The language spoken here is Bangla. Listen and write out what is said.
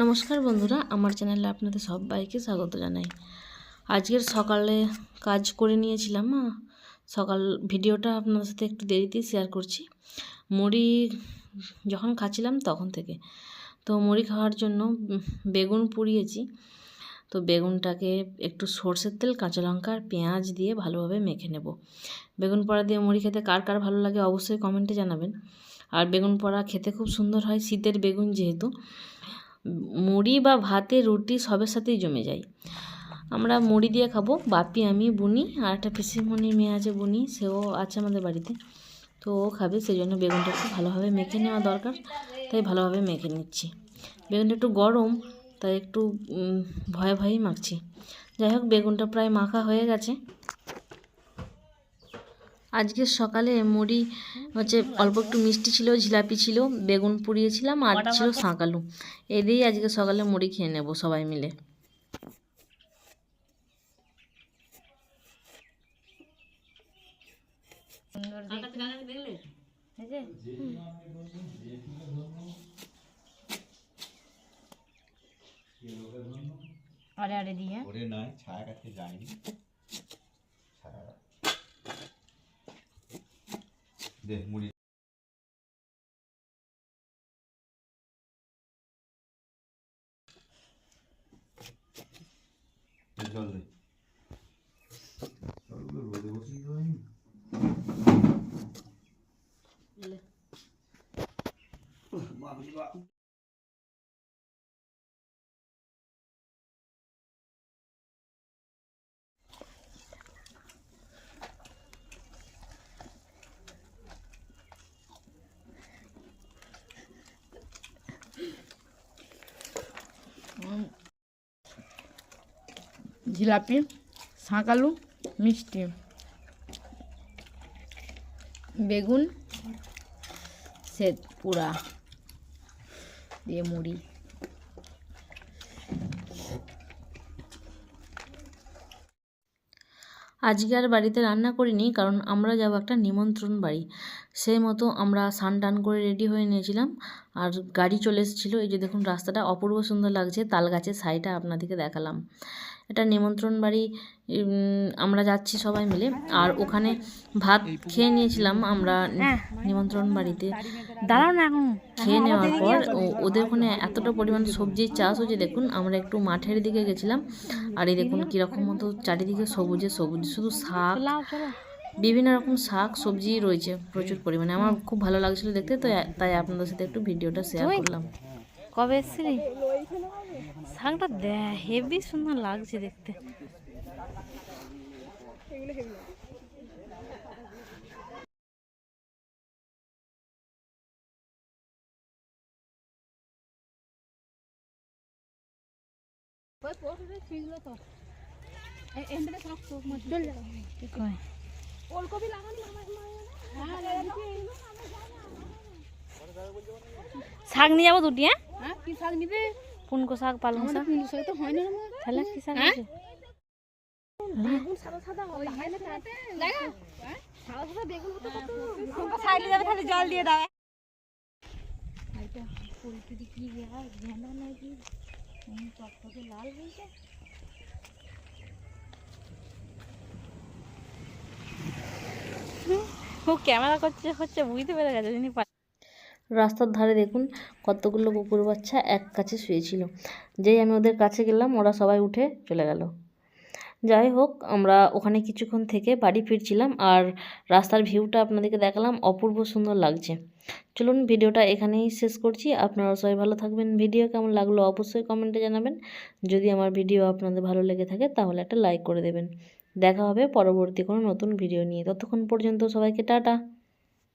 নমস্কার বন্ধুরা, আমার চ্যানেলে আপনাদের সবাইকে স্বাগত জানাই। আজকের সকালে কাজ করে নিয়েছিলাম, সকাল ভিডিওটা আপনাদের সাথে একটু দেরিতেই শেয়ার করছি। মুড়ি যখন খাচ্ছিলাম তখন থেকে তো মুড়ি খাওয়ার জন্য বেগুন পুড়িয়েছি। তো বেগুনটাকে একটু সরষের তেল, কাঁচা লঙ্কা আর পেঁয়াজ দিয়ে ভালোভাবে মেখে নেব। বেগুন পোড়া দিয়ে মুড়ি খেতে কার কার ভালো লাগে অবশ্যই কমেন্টে জানাবেন। আর বেগুন পোড়া খেতে খুব সুন্দর হয়, শীতের বেগুন যেহেতু মুড়ি বা ভাতে, রুটি সবের সাথেই জমে যায়। আমরা মুড়ি দিয়ে খাবো, বাপি, আমি, বুনি আর একটা পিসিমণির মেয়ে আছে বুনি, সেও আছে আমাদের বাড়িতে, তো ও খাবে। সেই জন্য বেগুনটা একটু ভালোভাবে মেখে নেওয়া দরকার, তাই ভালোভাবে মেখে নিচ্ছি। বেগুনটা একটু গরম, তাই একটু ভয়ে ভয়েই মাখছি। যাই হোক, বেগুনটা প্রায় মাখা হয়ে গেছে। আজকে সকালে মুড়ি অল্প একটু মিষ্টি ছিল, জিলাপি ছিল, বেগুন পুড়িয়েছিলাম আর ছিল শাঁক আলু। এই দিয়েই আজকে সকালে মুড়ি খেয়ে নেব সবাই মিলে। আরে আরে দিয়ে ওরে নয়, ছায়া কাছে যায়নি। দে মুড়ি জল দে। জলগুলো রোদে বসিয়ে দেওয়াই। জিলাপি, শাঁক আলু, মিষ্টি, বেগুন সেদ্ধ পুরা দিয়ে মুড়ি। আজকে আর বাড়িতে রান্না করিনি, কারণ আমরা যাব একটা নিমন্ত্রণ বাড়ি। সেই মতো আমরা স্নান টান করে রেডি হয়ে নিয়েছিলাম, আর গাড়ি চলে এসেছিলো। এই যে দেখুন, রাস্তাটা অপূর্ব সুন্দর লাগছে, তাল গাছের সাইডটা আপনাদেরকে দেখালাম। এটা নিমন্ত্রণ বাড়ি, আমরা যাচ্ছি সবাই মিলে। আর ওখানে ভাত খেয়ে নিয়েছিলাম আমরা নিমন্ত্রণ বাড়িতে। দাঁড়াও না, এখন খেয়ে নেওয়ার পর ওদের ওখানে এতটা পরিমাণ সবজির চাষ হচ্ছে দেখুন। আমরা একটু মাঠের দিকে গেছিলাম, আর এই দেখুন কীরকম মতো চারিদিকে সবুজে সবুজ, শুধু শাক, বিভিন্ন রকম শাক সবজি রয়েছে প্রচুর পরিমাণে। আমার খুব ভালো লাগছিলো দেখতে, তো তাই আপনাদের সাথে একটু ভিডিওটা শেয়ার করলাম। কবে এসেছিলি? শাকটা হেভি সুন্দর লাগছে দেখতে। শাক নিয়ে যাবো দুটি। হ্যাঁ, কি শাক নিবে? পুনকো শাক, পালং শাক। পুনকো শাক তো হয় না, তাহলে কি শাক আছে? বেগুন সাদা সাদা হয় না, কাটে দেখো। হ্যাঁ, সাদা সাদা বেগুন তো কত পুনকো সাইডে যাবে, তাহলে জল দিয়ে দাও। এটা পুরোপুরি কি হয় জানা নাই, কি টকটকে লাল হয়েছে। ও ক্যামেরা করছে হচ্ছে বুঝতে পেরে গেছে যিনি। রাস্তার ধারে দেখুন কতগুলো কুকুর বাচ্চা এক কাছে শুয়েছিল। যেই আমি ওদের কাছে গেলাম, ওরা সবাই উঠে চলে গেল। যাই হোক, আমরা ওখানে কিছুক্ষণ থেকে বাড়ি ফিরছিলাম, আর রাস্তার ভিউটা আপনাদেরকে দেখালাম, অপূর্ব সুন্দর লাগছে। চলুন, ভিডিওটা এখানেই শেষ করছি। আপনারা সবাই ভালো থাকবেন। ভিডিও কেমন লাগলো অবশ্যই কমেন্টে জানাবেন। যদি আমার ভিডিও আপনাদের ভালো লেগে থাকে তাহলে একটা লাইক করে দেবেন। দেখা হবে পরবর্তী কোনো নতুন ভিডিও নিয়ে। ততক্ষণ পর্যন্ত সবাইকে টাটা।